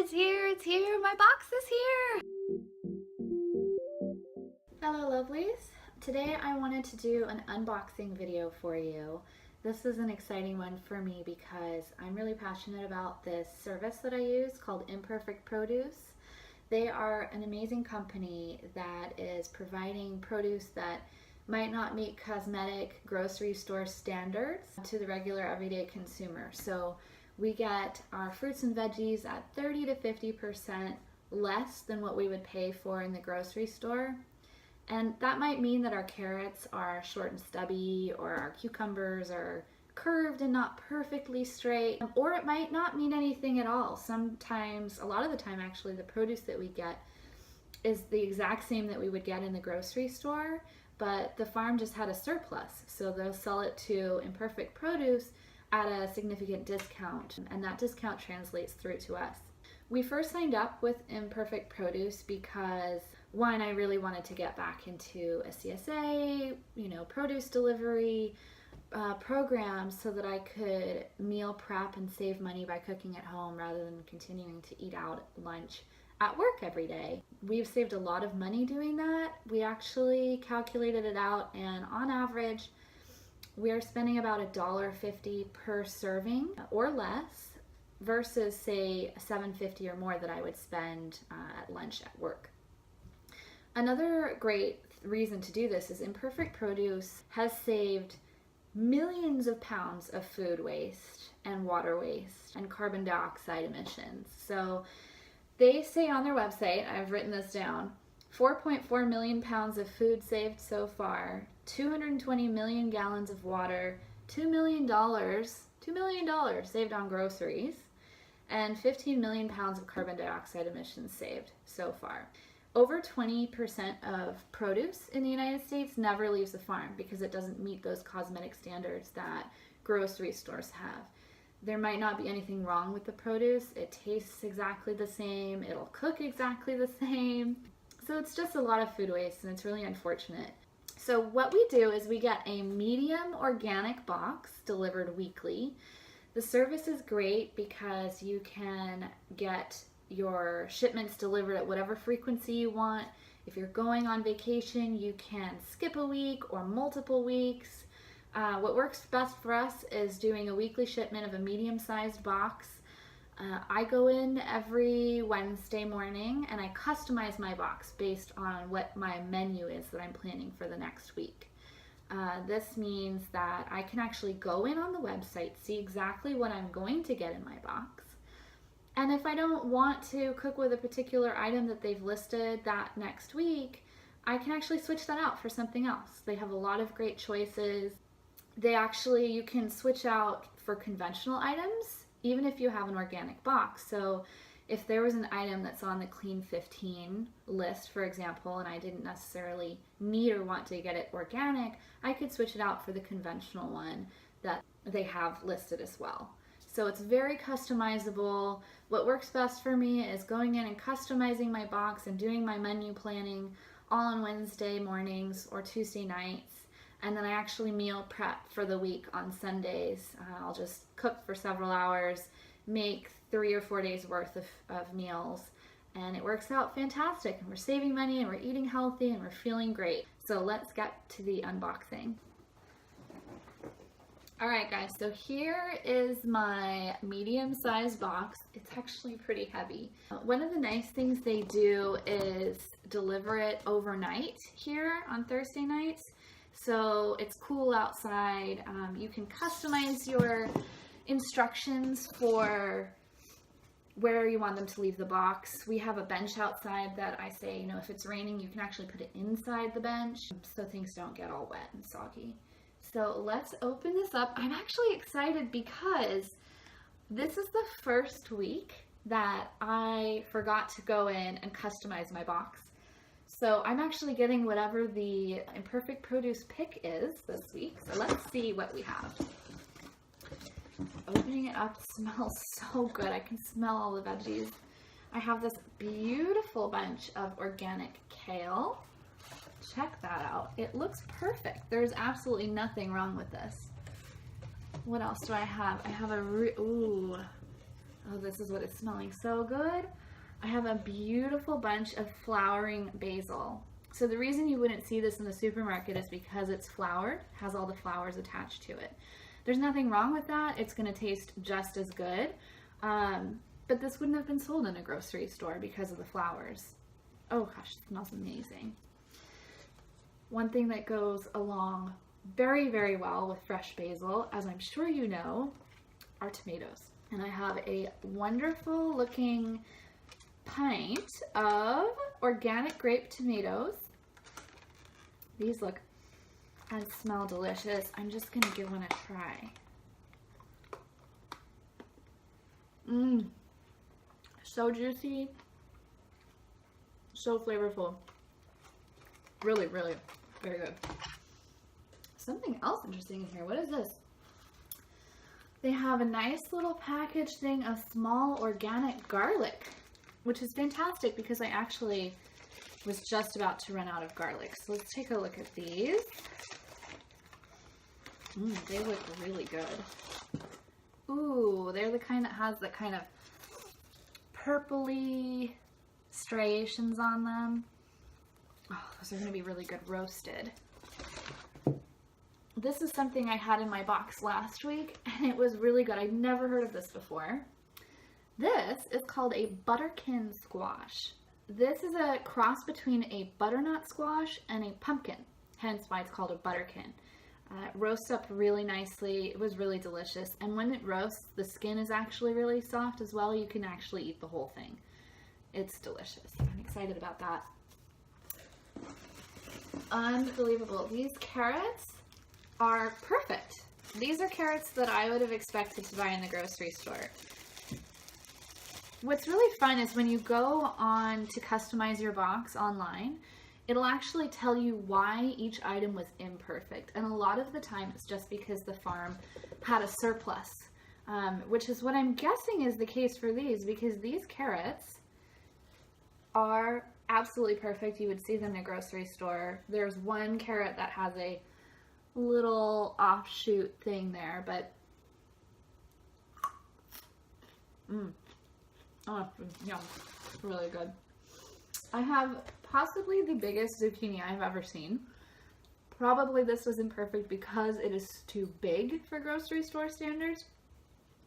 it's here, my box is here! Hello lovelies, today I wanted to do an unboxing video for you. This is an exciting one for me because I'm really passionate about this service that I use called IMPERFECT PRODUCE. They are an amazing company that is providing produce that might not meet cosmetic grocery store standards to the regular everyday consumer. So we get our fruits and veggies at 30 to 50% less than what we would pay for in the grocery store. And that might mean that our carrots are short and stubby, or our cucumbers are curved and not perfectly straight, or it might not mean anything at all. Sometimes, a lot of the time actually, the produce that we get is the exact same that we would get in the grocery store, but the farm just had a surplus, so they'll sell it to IMPERFECT Produce at a significant discount, and that discount translates through to us. We first signed up with IMPERFECT Produce because, one, I really wanted to get back into a CSA, produce delivery program so that I could meal prep and save money by cooking at home rather than continuing to eat out at lunch at work every day. We've saved a lot of money doing that. We actually calculated it out, and on average, we are spending about $1.50 per serving or less versus, say, $7.50 or more that I would spend at lunch at work. Another great reason to do this is IMPERFECT Produce has saved millions of pounds of food waste and water waste and carbon dioxide emissions. So they say on their website, I've written this down, 4.4 million pounds of food saved so far, 220 million gallons of water, $2 million saved on groceries, and 15 million pounds of carbon dioxide emissions saved so far. Over 20% of produce in the United States never leaves the farm because it doesn't meet those cosmetic standards that grocery stores have. There might not be anything wrong with the produce. It tastes exactly the same. It'll cook exactly the same. So it's just a lot of food waste, and it's really unfortunate. So what we do is we get a medium organic box delivered weekly. The service is great because you can get your shipments delivered at whatever frequency you want. If you're going on vacation, you can skip a week or multiple weeks. What works best for us is doing a weekly shipment of a medium-sized box. I go in every Wednesday morning and I customize my box based on what my menu is that I'm planning for the next week. This means that I can actually go in on the website, see exactly what I'm going to get in my box. And if I don't want to cook with a particular item that they've listed that next week, I can actually switch that out for something else. They have a lot of great choices. You can switch out for conventional items, even if you have an organic box. So if there was an item that's on the Clean 15 list, for example, and I didn't necessarily need or want to get it organic, I could switch it out for the conventional one that they have listed as well. So it's very customizable. What works best for me is going in and customizing my box and doing my menu planning all on Wednesday mornings or Tuesday nights. And then I actually meal prep for the week on Sundays. I'll just cook for several hours, make 3 or 4 days worth of meals, and it works out fantastic. And we're saving money and we're eating healthy and we're feeling great. So let's get to the unboxing. All right guys, so here is my medium-sized box. It's actually pretty heavy. One of the nice things they do is deliver it overnight here on Thursday nights. So it's cool outside. You can customize your instructions for where you want them to leave the box. We have a bench outside that I say, if it's raining, you can actually put it inside the bench so things don't get all wet and soggy. So let's open this up. I'm actually excited because this is the first week that I forgot to go in and customize my box. So I'm actually getting whatever the IMPERFECT Produce pick is this week. So let's see what we have. Opening it up smells so good. I can smell all the veggies. I have this beautiful bunch of organic kale. Check that out. It looks perfect. There's absolutely nothing wrong with this. What else do I have? I have a Oh, this is what it's smelling so good. I have a beautiful bunch of flowering basil. So the reason you wouldn't see this in the supermarket is because it's flowered, has all the flowers attached to it. There's nothing wrong with that. It's going to taste just as good. But this wouldn't have been sold in a grocery store because of the flowers. Oh gosh, it smells amazing. One thing that goes along very, very well with fresh basil, as I'm sure you know, are tomatoes. And I have a wonderful looking pint of organic grape tomatoes. These look and smell delicious. I'm just gonna give one a try. So juicy, so flavorful. Really, really very good. Something else interesting in here. What is this? They have a nice little package thing of small organic garlic, which is fantastic because I actually was just about to run out of garlic. So let's take a look at these. They look really good. Ooh, they're the kind that has the kind of purpley striations on them. Oh, those are going to be really good roasted. This is something I had in my box last week, and it was really good. I'd never heard of this before. This is called a butterkin squash. This is a cross between a butternut squash and a pumpkin, hence why it's called a butterkin. It roasts up really nicely. It was really delicious, and when it roasts, the skin is actually really soft as well. You can actually eat the whole thing. It's delicious. I'm excited about that. Unbelievable. These carrots are perfect. These are carrots that I would have expected to buy in the grocery store. What's really fun is when you go on to customize your box online, it'll actually tell you why each item was imperfect. And a lot of the time it's just because the farm had a surplus, which is what I'm guessing is the case for these, because these carrots are absolutely perfect. You would see them in a grocery store. There's one carrot that has a little offshoot thing there, but oh, yum, really good. I have possibly the biggest zucchini I've ever seen. Probably this was imperfect because it is too big for grocery store standards.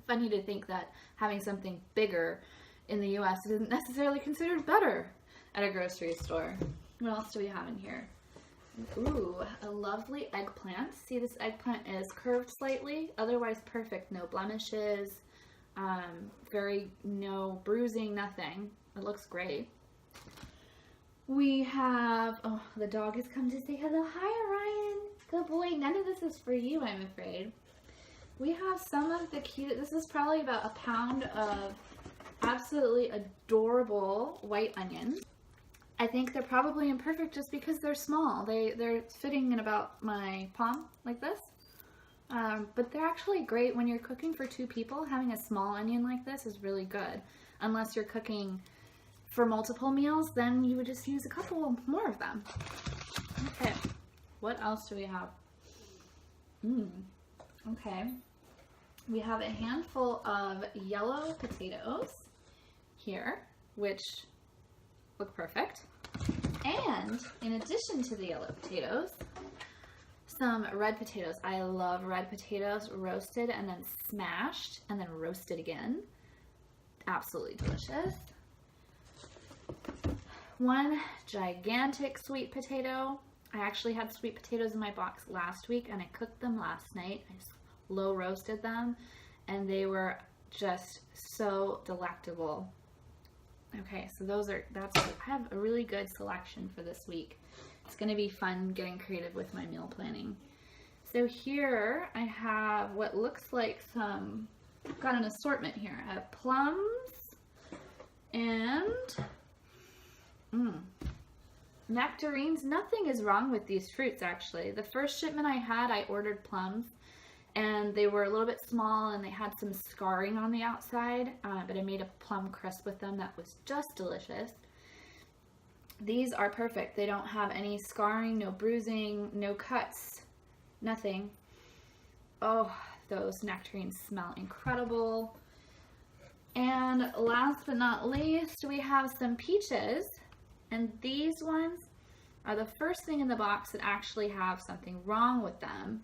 Funny to think that having something bigger in the US isn't necessarily considered better at a grocery store. What else do we have in here? Ooh, a lovely eggplant. See, this eggplant is curved slightly, otherwise perfect. No blemishes, no bruising, nothing. It looks great. We have, oh, the dog has come to say hello. Hi, Ryan. Good boy. None of this is for you, I'm afraid. We have some of the cute, this is probably about a pound of absolutely adorable white onions. I think they're probably imperfect just because they're small. They're fitting in about my palm like this. But they're actually great when you're cooking for 2 people. Having a small onion like this is really good. Unless you're cooking for multiple meals, then you would just use a couple more of them. Okay, what else do we have? Okay, we have a handful of yellow potatoes here, which look perfect. And in addition to the yellow potatoes, some red potatoes. I love red potatoes, roasted and then smashed and then roasted again. Absolutely delicious. One gigantic sweet potato. I actually had sweet potatoes in my box last week and I cooked them last night. I just low roasted them and they were just so delectable. Okay, so I have a really good selection for this week. It's going to be fun getting creative with my meal planning. So here I have what looks like got an assortment here. I have plums and nectarines. Nothing is wrong with these fruits actually. The first shipment I had, I ordered plums and they were a little bit small and they had some scarring on the outside, but I made a plum crisp with them that was just delicious. These are perfect. They don't have any scarring, no bruising, no cuts, nothing. Oh, those nectarines smell incredible. And last but not least, we have some peaches. And these ones are the first thing in the box that actually have something wrong with them.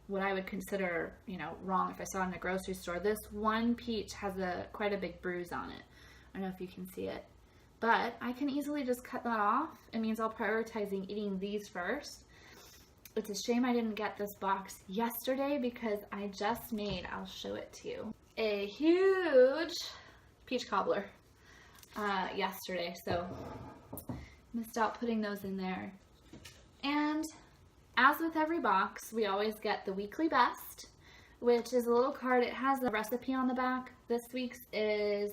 What I would consider, you know, wrong if I saw it in a grocery store. This one peach has quite a big bruise on it. I don't know if you can see it. But I can easily just cut that off. It means I'll prioritizing eating these first. It's a shame I didn't get this box yesterday because I just made, I'll show it to you, a huge peach cobbler yesterday. So missed out putting those in there. And as with every box, we always get the weekly best, which is a little card. It has a recipe on the back. This week's is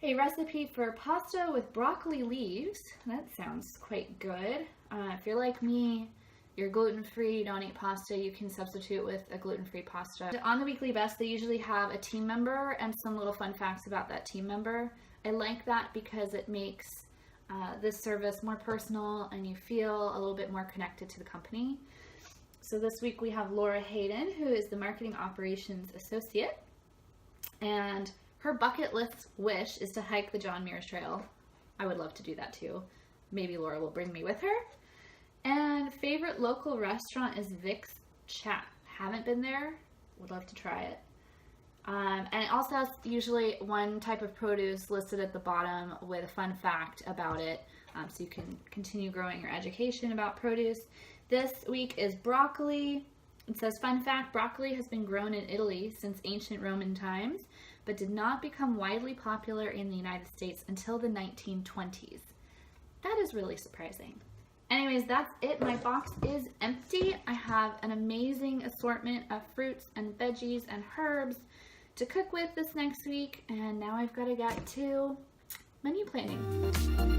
a recipe for pasta with broccoli leaves. That sounds quite good. If you're like me, you're gluten-free, you don't eat pasta, you can substitute with a gluten-free pasta. On the weekly best, they usually have a team member and some little fun facts about that team member. I like that because it makes this service more personal and you feel a little bit more connected to the company. So this week we have Laura Hayden, who is the Marketing Operations Associate, and her bucket list wish is to hike the John Muir Trail. I would love to do that too. Maybe Laura will bring me with her. And favorite local restaurant is Vic's Chat. Haven't been there, would love to try it. And it also has usually one type of produce listed at the bottom with a fun fact about it, so you can continue growing your education about produce. This week is broccoli. It says, fun fact, broccoli has been grown in Italy since ancient Roman times, but did not become widely popular in the United States until the 1920s. That is really surprising. Anyways, that's it. My box is empty. I have an amazing assortment of fruits and veggies and herbs to cook with this next week, and now I've got to get to menu planning.